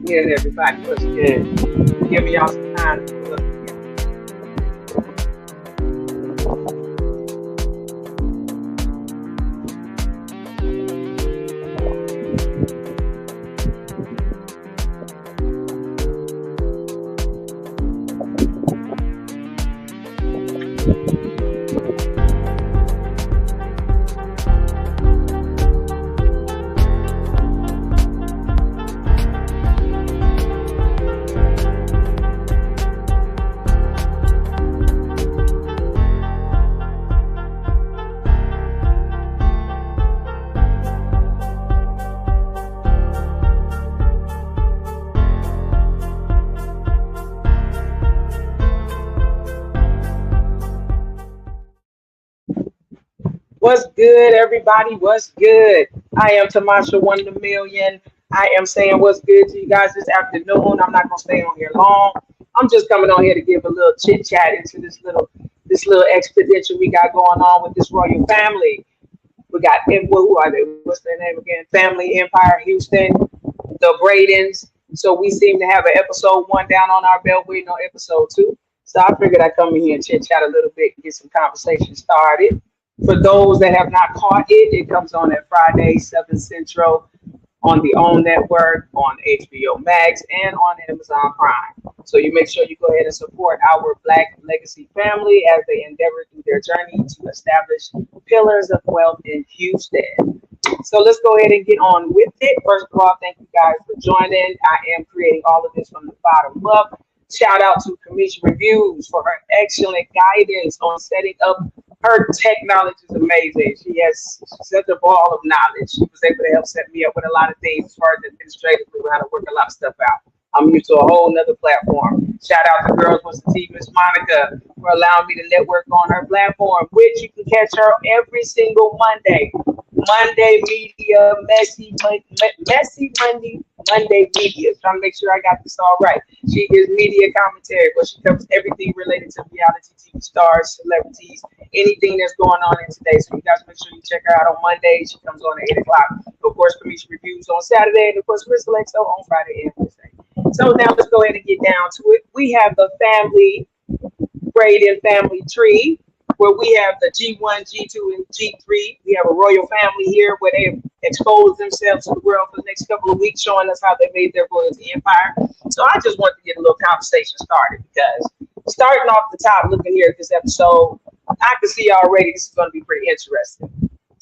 good, everybody? What's good? Give me y'all some time. What's good, everybody? What's good? I am Tamasha One in a Million. I am saying what's good to you guys this afternoon. I'm not gonna stay on here long. I'm just coming on here to give a little chit chat into this little expedition we got going on with this royal family. We got who are they? What's their name again? Family Empire Houston, the Bradens. So we seem to have an episode 1 down on our belt, waiting on episode 2. So I figured I'd come in here and chit chat a little bit and get some conversation started. For those that have not caught it, it comes on at Friday, 7 Central on the OWN network, on HBO Max, and on Amazon Prime. So you make sure you go ahead and support our Black legacy family as they endeavor through their journey to establish pillars of wealth in Houston. So let's go ahead and get on with it. First of all, thank you guys for joining. I am creating all of this from the bottom up. Shout out to Commission Reviews for her excellent guidance on setting up. Her tech knowledge is amazing. She has such a ball of knowledge. She was able to help set me up with a lot of things as far as administratively, how to work a lot of stuff out. I'm used to a whole nother platform. Shout out to Girls What's the Tea, Miss Monica, for allowing me to network on her platform, which you can catch her every single Monday. Monday Media, Messy Monday Media. Trying to make sure I got this all right. She is media commentary, but she covers everything related to reality TV stars, celebrities, anything that's going on in today. So you guys make sure you check her out on Monday. She comes on at 8 o'clock. Of course, Commission Reviews on Saturday, and of course, Crystal XO on Friday and Thursday. So now let's go ahead and get down to it. We have the family Braden family tree, where we have the G1, G2, and G3. We have a royal family here where they expose themselves to the world for the next couple of weeks, showing us how they made their royalty empire. So I just want to get a little conversation started, because starting off the top, looking here at this episode, I can see already this is going to be pretty interesting.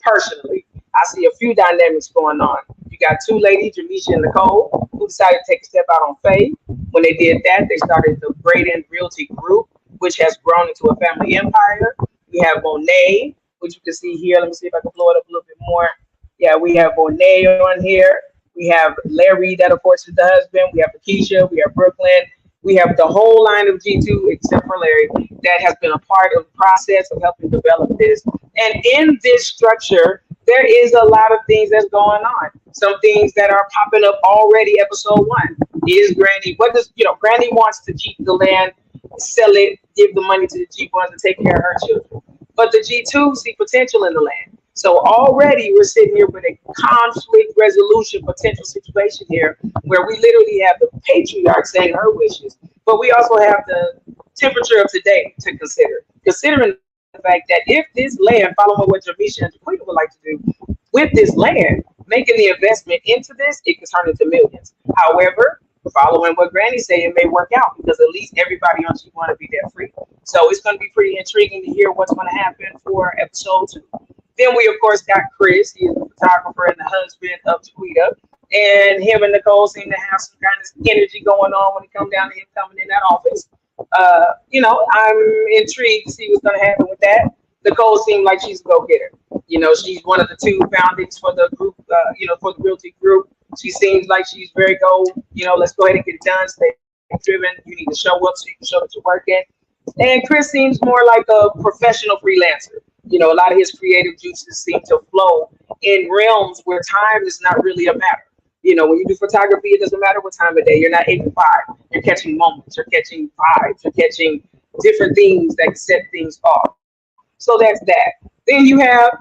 Personally, I see a few dynamics going on. You got two ladies, Jamisha and Nicole, who decided to take a step out on faith. When they did that, they started the Braden Realty Group, which has grown into a family empire. We have Monet, which you can see here. Let me see if I can blow it up a little bit more. Yeah, we have Monet on here. We have Larry, that of course is the husband. We have Lakeisha. We have Brooklyn. We have the whole line of G2, except for Larry, that has been a part of the process of helping develop this. And in this structure, there is a lot of things that's going on. Some things that are popping up already. Episode 1 is Granny. Granny wants to keep the land, sell it, give the money to the G1s to take care of her children. But the G2 see potential in the land. So already we're sitting here with a conflict resolution potential situation here, where we literally have the patriarch saying her wishes, but we also have the temperature of today to consider. Considering the fact that if this land, following what Jamisha and Jaquita would like to do, with this land, making the investment into this, it can turn into millions. However, following what Granny said, it may work out, because at least everybody on G1 to be debt free. So it's going to be pretty intriguing to hear what's going to happen for episode 2. Then we, of course, got Chris. He is the photographer and the husband of Jaquita. And him and Nicole seem to have some kind of energy going on when it comes down to him coming in that office. I'm intrigued to see what's going to happen with that. Nicole seemed like she's a go-getter. She's one of the 2 foundings for the group, for the Realty Group. She seems like she's very let's go ahead and get it done. Stay driven. You need to show up so you can show that you're working. And Chris seems more like a professional freelancer. A lot of his creative juices seem to flow in realms where time is not really a matter. When you do photography, it doesn't matter what time of day. You're not 8 to 5. You're catching moments. You're catching vibes. You're catching different things that set things off. So that's that. Then you have,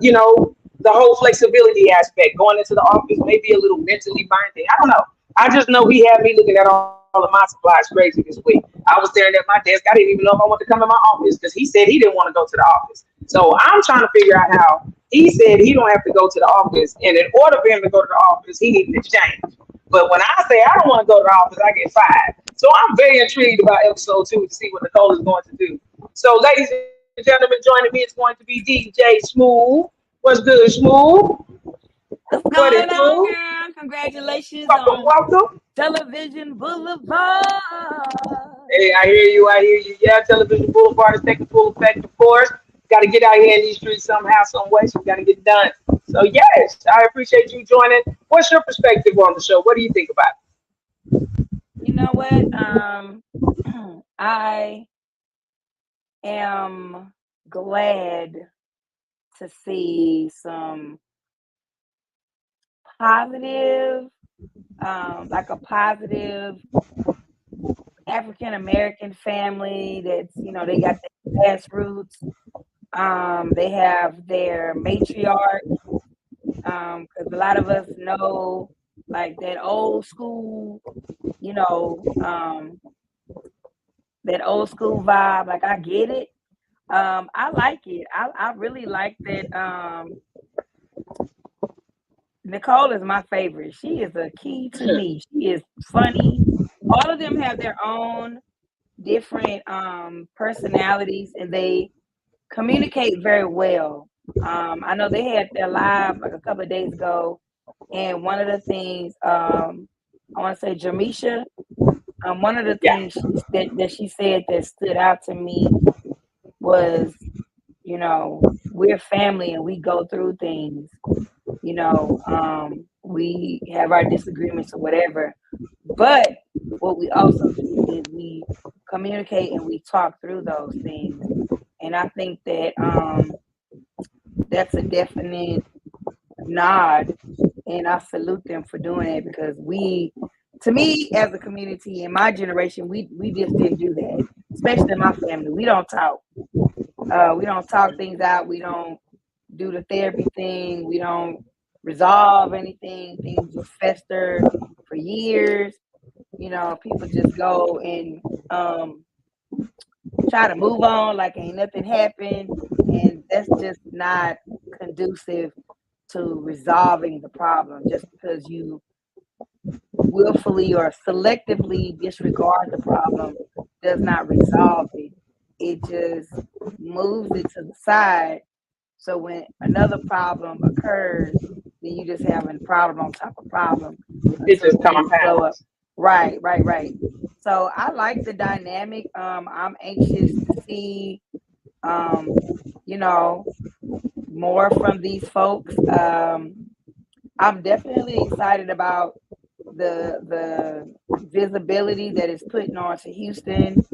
the whole flexibility aspect, going into the office, maybe a little mentally binding. I don't know. I just know he had me looking at all of my supplies crazy this week. I was staring at my desk. I didn't even know if I wanted to come to my office because he said he didn't want to go to the office. So I'm trying to figure out how he said he don't have to go to the office, and in order for him to go to the office, he needs an exchange. But when I say I don't want to go to the office, I get fired. So I'm very intrigued about episode 2 to see what Nicole is going to do. So, ladies and gentlemen, joining me is going to be DJ Smooth. What's good, Smooth? What's going on, girl? Congratulations on welcome. Television Boulevard. Hey, I hear you. Yeah, Television Boulevard is taking full effect, of course. Got to get out here in these streets somehow, some way, so we got to get done. So, yes, I appreciate you joining. What's your perspective on the show? What do you think about it? You know what? I am glad to see some positive, like a positive African American family that's, they got their grassroots. They have their matriarch, because a lot of us know, like, that old school, that old school vibe. Like, I get it. I like it. I really like that. Nicole is my favorite. She is a key to me. She is funny. All of them have their own different personalities, and they communicate very well. I know they had their live like a couple of days ago, and one of the things, I want to say Jamisha, one of the things that she said that stood out to me was, we're family and we go through things. We have our disagreements or whatever, but what we also do is we communicate and we talk through those things. And I think that that's a definite nod, and I salute them for doing it, because to me, as a community in my generation, we just didn't do that, especially in my family. We don't talk. We don't talk things out. We don't do the therapy thing. We don't resolve anything. Things just fester for years. People just go and try to move on like ain't nothing happened. And that's just not conducive to resolving the problem. Just because you willfully or selectively disregard the problem does not resolve it. It just moves it to the side. So when another problem occurs, then you just have a problem on top of problem. It's just compound. Right. So I like the dynamic. I'm anxious to see, more from these folks. I'm definitely excited about the visibility that is putting on to Houston.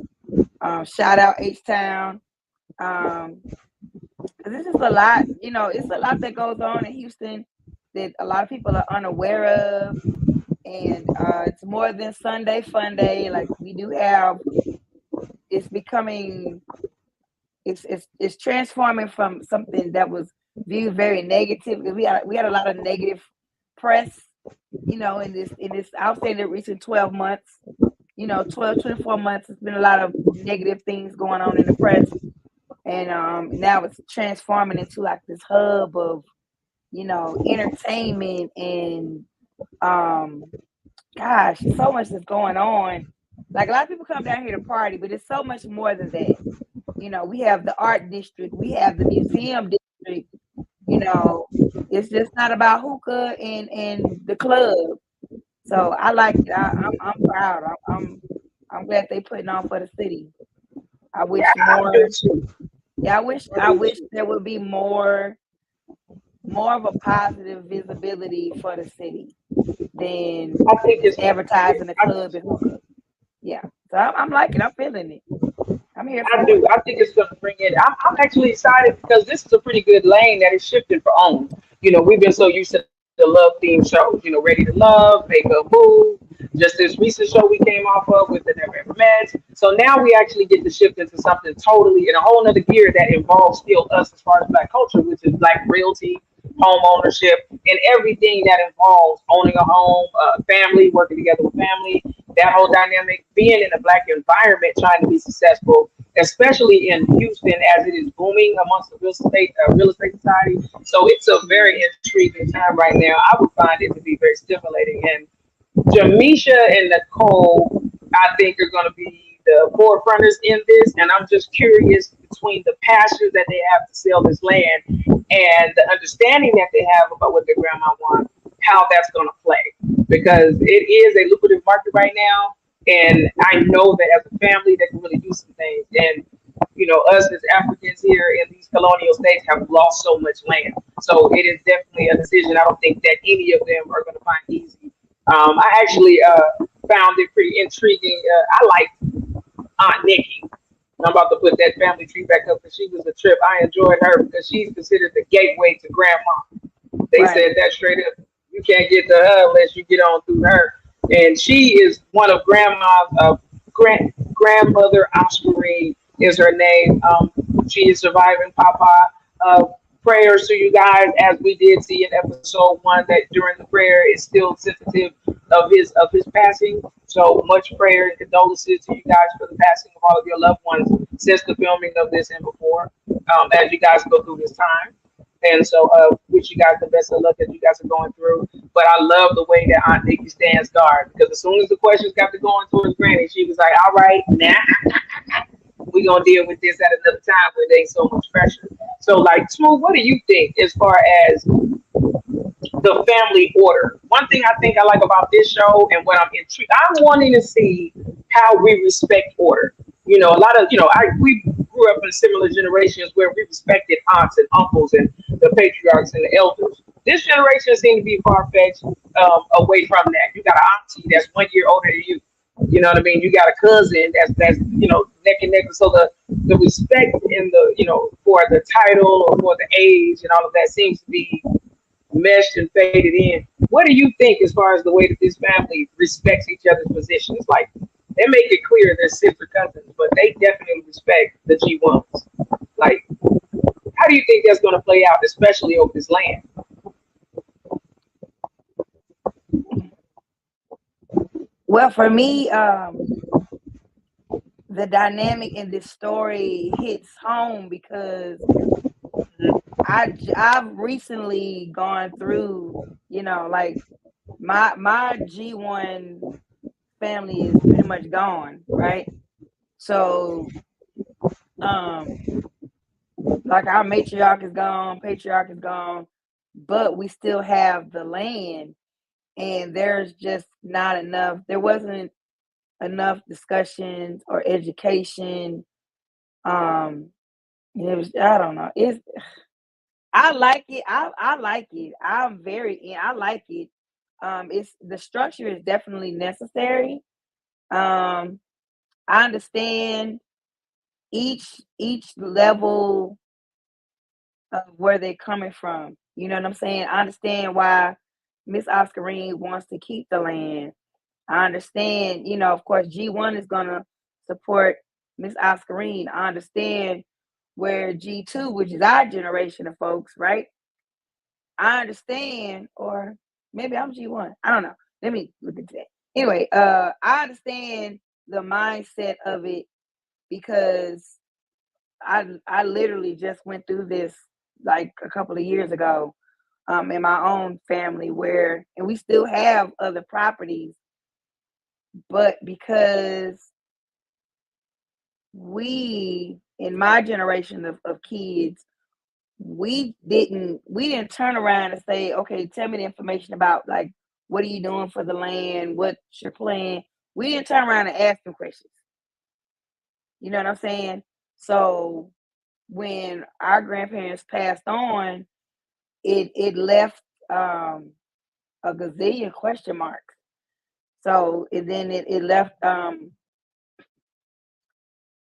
Shout out H-Town. This is a lot, it's a lot that goes on in Houston that a lot of people are unaware of. And it's more than Sunday Fun Day. Like, we do have, it's becoming, it's transforming from something that was viewed very negative. We had a lot of negative press, in this, I'll say the recent 12 months, 24 months, it's been a lot of negative things going on in the press. And now it's transforming into like this hub of, entertainment and, gosh, so much is going on. Like, a lot of people come down here to party, but it's so much more than that. We have the art district, we have the museum district. It's just not about hookah and the club. So I like it. I'm proud. I'm glad they putting on for the city. I wish more. Yeah, I wish there would be more of a positive visibility for the city than advertising the club and hookah. Yeah, so I'm liking it. I'm feeling it. I'm here for it. I think it's going to bring it. I'm actually excited because this is a pretty good lane that is shifting for OWN. We've been so used to the love theme shows, Ready to Love, Make a Move. Just this recent show we came off of with the Never Ever Met. So now we actually get to shift into something totally in a whole nother gear that involves still us as far as Black culture, which is Black realty, home ownership, and everything that involves owning a home, family, working together with family, that whole dynamic, being in a Black environment, trying to be successful, especially in Houston as it is booming amongst the real estate society. So it's a very intriguing time right now. I would find it to be very stimulating. And Jamisha and Nicole, I think, are going to be the forefronters in this. And I'm just curious between the passion that they have to sell this land and the understanding that they have about what their grandma wants, how that's going to play. Because it is a lucrative market right now. And I know that as a family, they can really do some things. And us as Africans here in these colonial states have lost so much land. So it is definitely a decision I don't think that any of them are going to find easy. I actually found it pretty intriguing. I like Aunt Nikki. I'm about to put that family tree back up because she was a trip. I enjoyed her because she's considered the gateway to grandma. They said that straight up. You can't get to her unless you get on through her. And she is one of grandma's grandmother. Oscarine is her name. She is surviving Papa. Prayers to you guys, as we did see in episode 1, that during the prayer is still sensitive of his passing. So much prayer and condolences to you guys for the passing of all of your loved ones since the filming of this and before, as you guys go through this time. And so wish you guys the best of luck as you guys are going through. But I love the way that Aunt Nikki stands guard, because as soon as the questions got to going towards Granny, she was like, all right, now we're going to deal with this at another time where there's so much pressure. So, like, Smooth, what do you think as far as the family order? One thing I think I like about this show and what I'm intrigued, I'm wanting to see how we respect order. A lot of, we grew up in similar generations where we respected aunts and uncles and the patriarchs and the elders. This generation seems to be far-fetched away from that. You got an auntie that's 1 year older than you. You know what I mean? You got a cousin that's neck and neck. So the respect in the for the title or for the age and all of that seems to be meshed and faded in. What do you think as far as the way that this family respects each other's positions? Like, they make it clear they're sister cousins, but they definitely respect the G1s. Like, how do you think that's going to play out, especially over this land? Well, for me, the dynamic in this story hits home because I've recently gone through, like my G1 family is pretty much gone, right? So, like, our matriarch is gone, patriarch is gone, but we still have the land, and there's just not enough. There wasn't enough discussions or education. It was, I don't know. I like it. I like it. I like it. It's the structure is definitely necessary. I understand each level of where they're coming from. You know what I'm saying? I understand why Miss Oscarine wants to keep the land. I understand, of course, G1 is gonna support Miss Oscarine. I understand where G2, which is our generation of folks, right? I understand, or maybe I'm G1. I don't know. Let me look into that. Anyway, I understand the mindset of it because I literally just went through this like a couple of years ago in my own family and we still have other properties, but because we, in my generation of kids, we didn't turn around and say, okay, tell me the information about, like, what are you doing for the land? What's your plan? We didn't turn around and ask them questions. You know what I'm saying? So when our grandparents passed on, it left a gazillion question marks. So then it left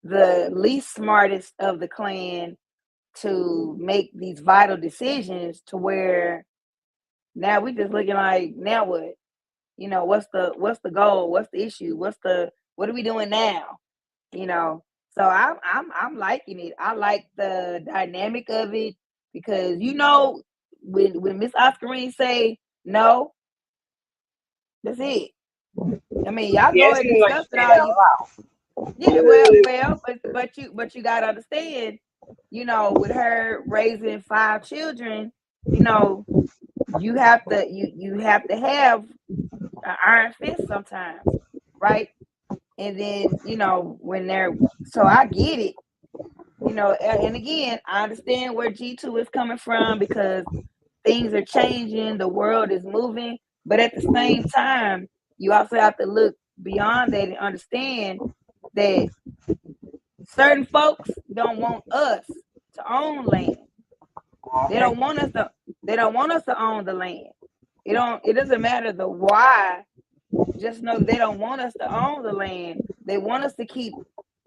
the least smartest of the clan to make these vital decisions, to where now we just looking like, now what? What's the goal? What's the issue? What are we doing now? So I'm liking it. I like the dynamic of it because when Miss Oscarine say no, that's it. I mean, y'all go ahead and discuss it all. Yeah, but you gotta understand, with her raising 5 children, you have to have an iron fist sometimes, right? And then when they're so I get it, and again I understand where G2 is coming from because things are changing, the world is moving, but at the same time, you also have to look beyond that and understand that certain folks don't want us to own land. They don't want us to own the land. It doesn't matter the why. Just know they don't want us to own the land. They want us to keep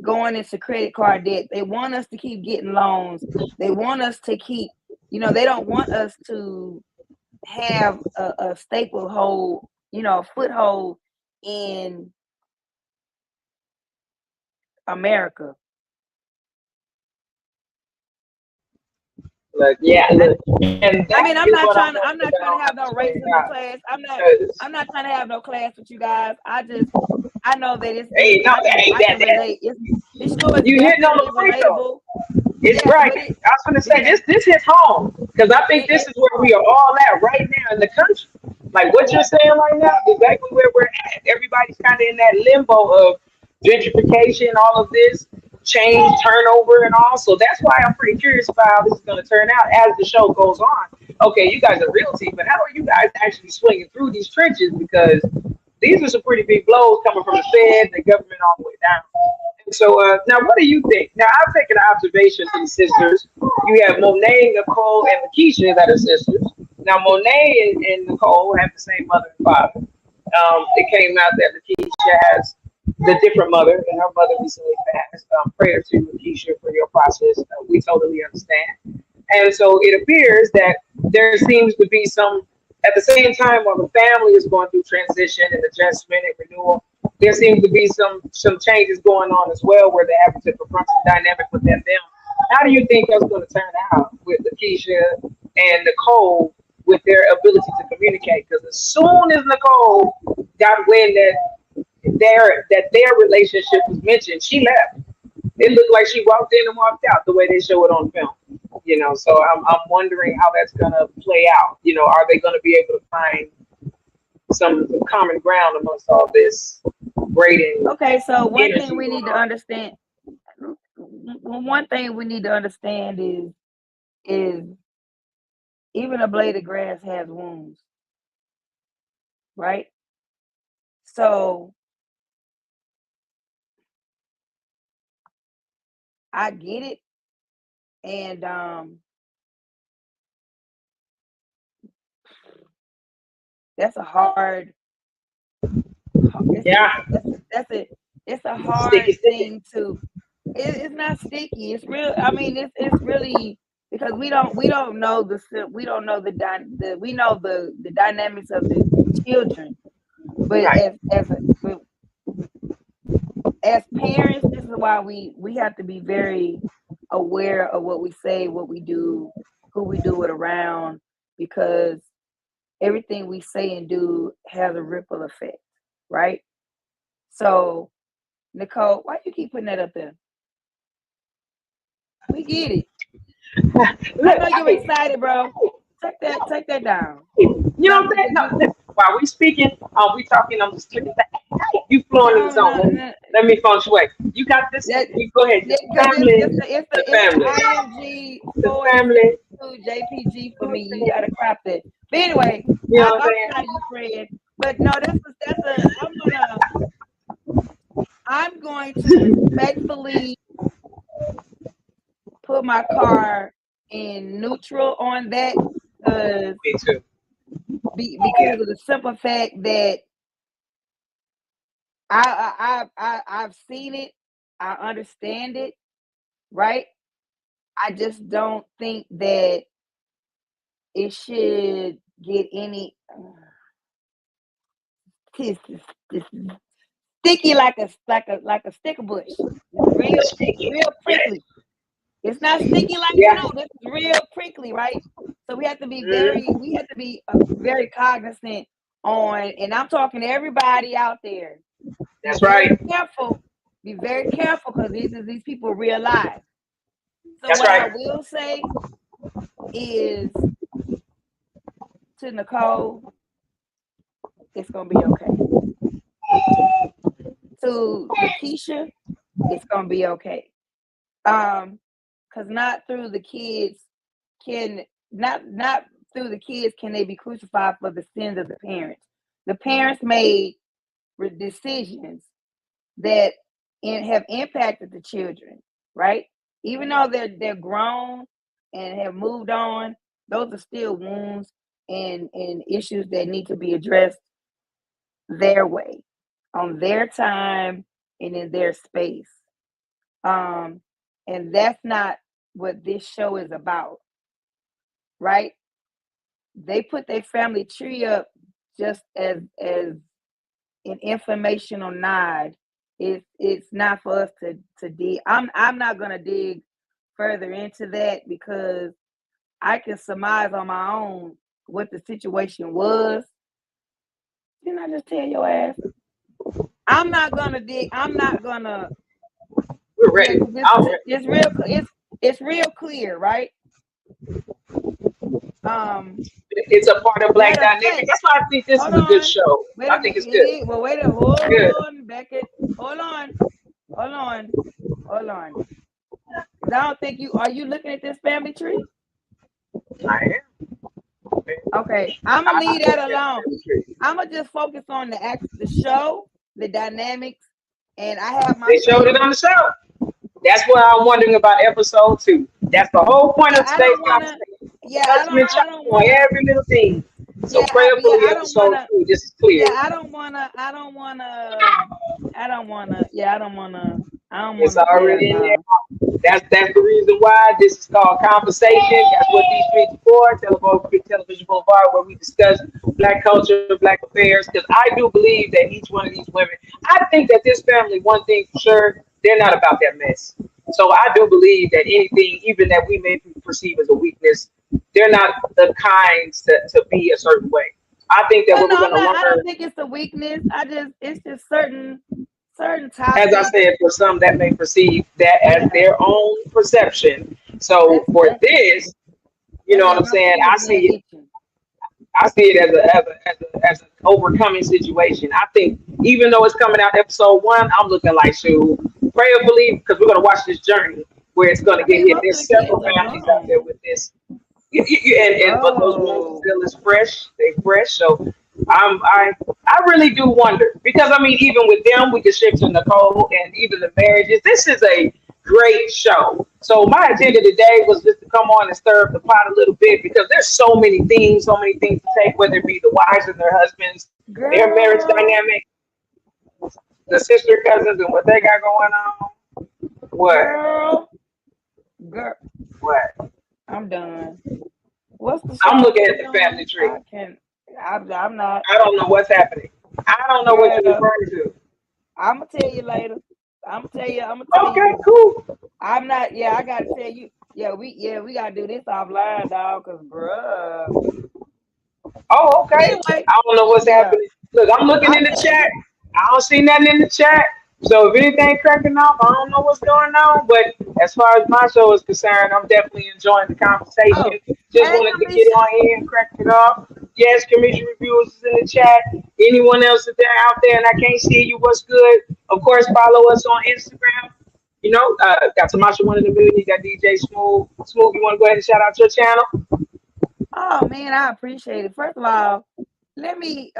going into credit card debt. They want us to keep getting loans. They want us to keep, they don't want us to have a staple hold, a foothold in America. Look, yeah, look, and I mean, I'm not trying to have no racism class. I'm not trying to have no class with you guys. I know that I can relate. It's you hitting on the point though. It's right. I was going to say this hits home because I think this is where we are all at right now in the country. Like what you're saying right now, is exactly where we're at. Everybody's kind of in that limbo of gentrification, all of this change, turnover, and all. So that's why I'm pretty curious about how this is going to turn out as the show goes on. Okay, you guys are realty, but how are you guys actually swinging through these trenches? Because these are some pretty big blows coming from the Fed, the government, all the way down. So now, what do you think? Now, I've taken an observation from the sisters. You have Monet, Nicole, and Lakeisha that are sisters. Now, Monet and Nicole have the same mother and father. It came out that Lakeisha has the different mother, and her mother recently passed. Prayer to Lakeisha for your process. We totally understand. And so it appears that there seems to be some, at the same time, while the family is going through transition and adjustment and renewal, there seems to be some changes going on as well where they're having to confront some dynamic within them. How do you think that's going to turn out with Lakeisha and Nicole with their ability to communicate? Because as soon as Nicole got wind that their relationship was mentioned, she left. It looked like she walked in and walked out the way they show it on film. So I'm wondering how that's going to play out. Are they going to be able to find some common ground amongst all this braiding? Okay, so one thing we need to understand is even a blade of grass has wounds, right? So I get it, and that's a hard. It's a hard thing to. It's not sticky. It's real. I mean, it's really because we don't know we know the dynamics of the children, but as parents, this is why we have to be very aware of what we say, what we do, who we do it around, because everything we say and do has a ripple effect, right? So, Nicole, why do you keep putting that up there? We get it. I know you're excited, bro. Take that down. You know what I'm saying? No, while we speaking, we talking, I'm just looking back. You flowing in the zone. Let me feng shui. You got this. You go ahead. It's the family. The family. JPG for me. You gotta crop it. But anyway, I'm not you, Fred. But no, I'm going to respectfully put my car in neutral on that. Me too. Because of the simple fact that I've seen it, I understand it, right? I just don't think that it should get any sticky like a sticker bush. Real prickly. It's not sticky like glue. This is real prickly, right? So we have to be very cognizant on, and I'm talking to everybody out there. That's right. Be very careful because these people are real live. So That's what right. I will say is to Nicole, it's gonna be okay. To Lakeisha, it's gonna be okay. Because not through the kids can they be crucified for the sins of the parents. The parents made decisions that have impacted the children, right? Even though they're grown and have moved on, those are still wounds and issues that need to be addressed their way, on their time and in their space. And that's not what this show is about, right? They put their family tree up just as an informational nod. It's not for us to dig. I'm not gonna dig further into that because I can surmise on my own what the situation was. Didn't I just tell your ass? I'm not gonna dig. I'm not gonna. We're ready. It's real clear, right? It's a part of Black dynamic. That's why I think this is a good show. I think it's good. Well, wait a hold on, Beckett. Hold on. I don't think are you looking at this family tree? I am. Okay, I'm gonna leave that alone. I'm gonna just focus on the show, the dynamics, and I have my. They showed it on the show. That's what I'm wondering about episode 2. That's the whole point of today's conversation. I don't want every little thing. So prayerfully, episode 2, this is clear. I don't wanna. It's already in there. That's the reason why this is called conversation. That's what these streets are for. Television Boulevard, where we discuss Black culture, Black affairs. Because I do believe that each one of these women, I think that this family, one thing for sure, they're not about that mess. So I do believe that anything, even that we may perceive as a weakness, they're not the kinds to be a certain way. I think that we're going to learn. I don't think it's a weakness. It's just certain topics. As I said, for some that may perceive that as their own perception. So for this, you know what I'm saying? I see it as an overcoming situation. I think even though it's coming out episode 1, I'm looking like, shoot, prayerfully, because we're going to watch this journey where it's going to get hit. There's several families out there with this. But those wounds still is fresh. They fresh. So I really do wonder, because I mean, even with them, we can shift to Nicole and even the marriages. This is a great show. So my agenda today was just to come on and stir up the pot a little bit, because there's so many things to take, whether it be the wives and their husbands, their marriage dynamic, the sister cousins and what they got going on. What? Girl. What? I'm done. What's the? I'm looking at the family tree. I'm not. I don't know what's happening. I don't know what you're referring to. I'm gonna tell you later. I'm gonna tell you. Okay, cool. I'm not. Yeah, I gotta tell you. We gotta do this offline, dog. Cause bruh. Oh, okay. Anyway, I don't know what's happening. Look, I'm looking in the chat. I don't see nothing in the chat. So if anything cracking off, I don't know what's going on. But as far as my show is concerned, I'm definitely enjoying the conversation. Just wanted to get on here and crack it off. Yes, commission reviewers is in the chat. Anyone else that they're out there and I can't see you, what's good? Of course, follow us on Instagram. You know, got Tamasha 1 in a million. You got DJ Smooth. Smooth, you want to go ahead and shout out your channel? Oh man, I appreciate it. First of all, let me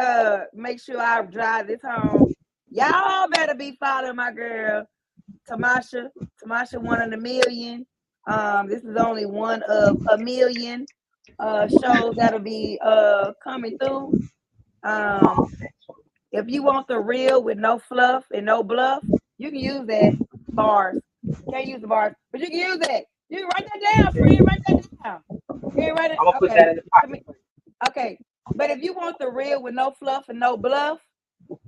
make sure I drive this home. Y'all better be following my girl, Tamasha 1 in a million. This is only one of a million shows that'll be coming through. If you want the real with no fluff and no bluff, you can use that bars. Can't use the bars, but you can use that. You can write that down, friend. Write that down. You write it. I'm gonna put that in the pocket. Okay, but if you want the real with no fluff and no bluff,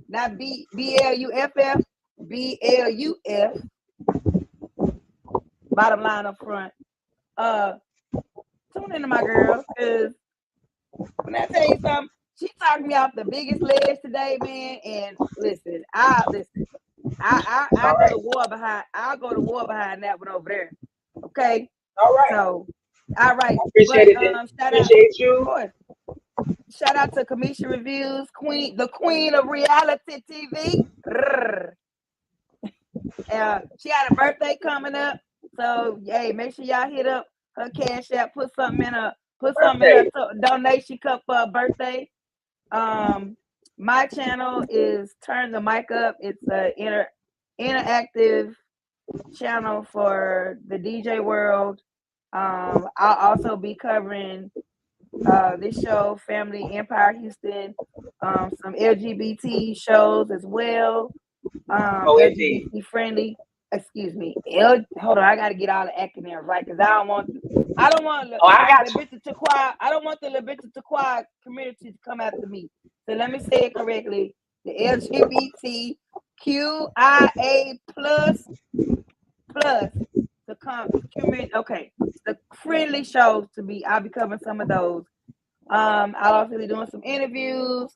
not BLUFF, BLUF. bottom line up front. Tune into my girl, because when I tell you something, she talked me off the biggest ledge today, man. And listen, I'll go to war behind. I'll go to war behind that one over there. Okay. All right. So, all right. Appreciate it. Appreciate you. Of course. Shout out to Commission Reviews, the queen of reality TV. She had a birthday coming up, so hey, make sure y'all hit up her Cash App. Put something in her donation cup for her birthday. My channel is Turn the Mic Up. It's an interactive channel for the DJ world. I'll also be covering this show, Family Empire Houston, some LGBT shows as well. LGBT friendly. Excuse me. Hold on, I gotta get all the acronyms right, because I don't want the LGBTQI community to come after me. So let me say it correctly. The LGBTQIA plus the community. Okay, the friendly shows to be. I'll be covering some of those. I'll also be doing some interviews.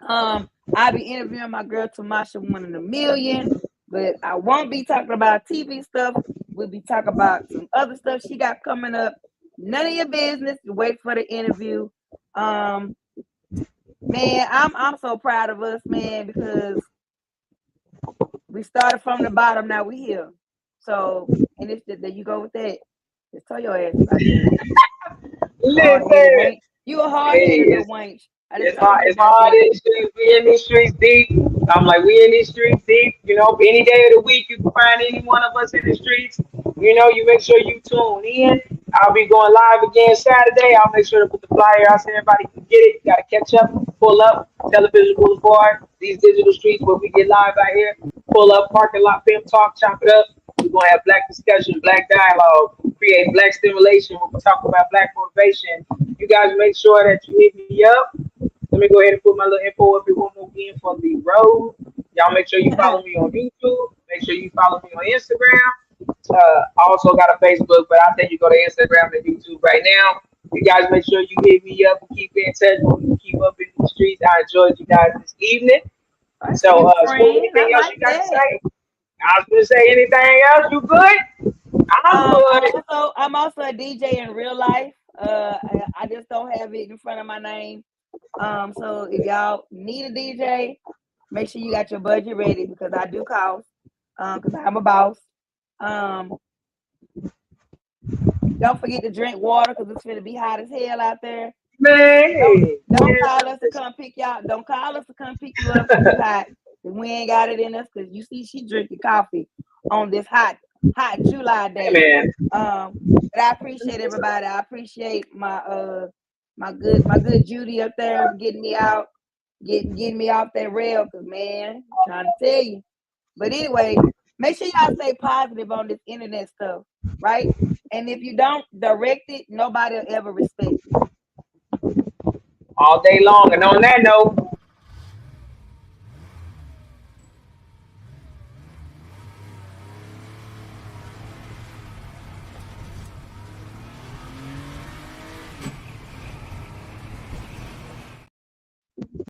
I'll be interviewing my girl Tamasha 1 in a Million, but I won't be talking about TV stuff. We'll be talking about some other stuff she got coming up. None of your business. Wait for the interview. Man, I'm so proud of us, man, because we started from the bottom. Now we here. So, and it's there you go with that. Just tell your ass about that. Listen, you a hard-headed wench. It's hard in the streets. We in these streets deep. I'm like, we in these streets deep. You know, any day of the week, you can find any one of us in the streets. You know, you make sure you tune in. I'll be going live again Saturday. I'll make sure to put the flyer out so everybody can get it. You got to catch up, pull up, Television Boulevard, these digital streets where we get live out here. Pull up, parking lot, film talk, chop it up. We're going to have black discussion, black dialogue, create black stimulation. We'll talk about black motivation. You guys make sure that you hit me up. Let me go ahead and put my little info up here one more again for the road. Y'all make sure you follow me on YouTube. Make sure you follow me on Instagram. I also got a Facebook, but I'll tell you go to Instagram and YouTube right now. You guys make sure you hit me up and keep in touch. We keep up in the streets. I enjoyed you guys this evening. So, anything else you got to say? I was going to say anything else. You good? I'm good. I'm also a DJ in real life. I just don't have it in front of my name. So if y'all need a DJ, make sure you got your budget ready, because I do cost. Because I'm a boss. Don't forget to drink water, because it's gonna be hot as hell out there. Man, don't call us to come pick y'all. Don't call us to come pick you up because it's hot. We ain't got it in us, because you see she drinking coffee on this hot July day. Man. But I appreciate everybody. I appreciate my good Judy up there getting me out, getting me off that rail, because man, I'm trying to tell you. But anyway, make sure y'all stay positive on this internet stuff, right? And if you don't direct it, nobody will ever respect it. All day long. And on that note,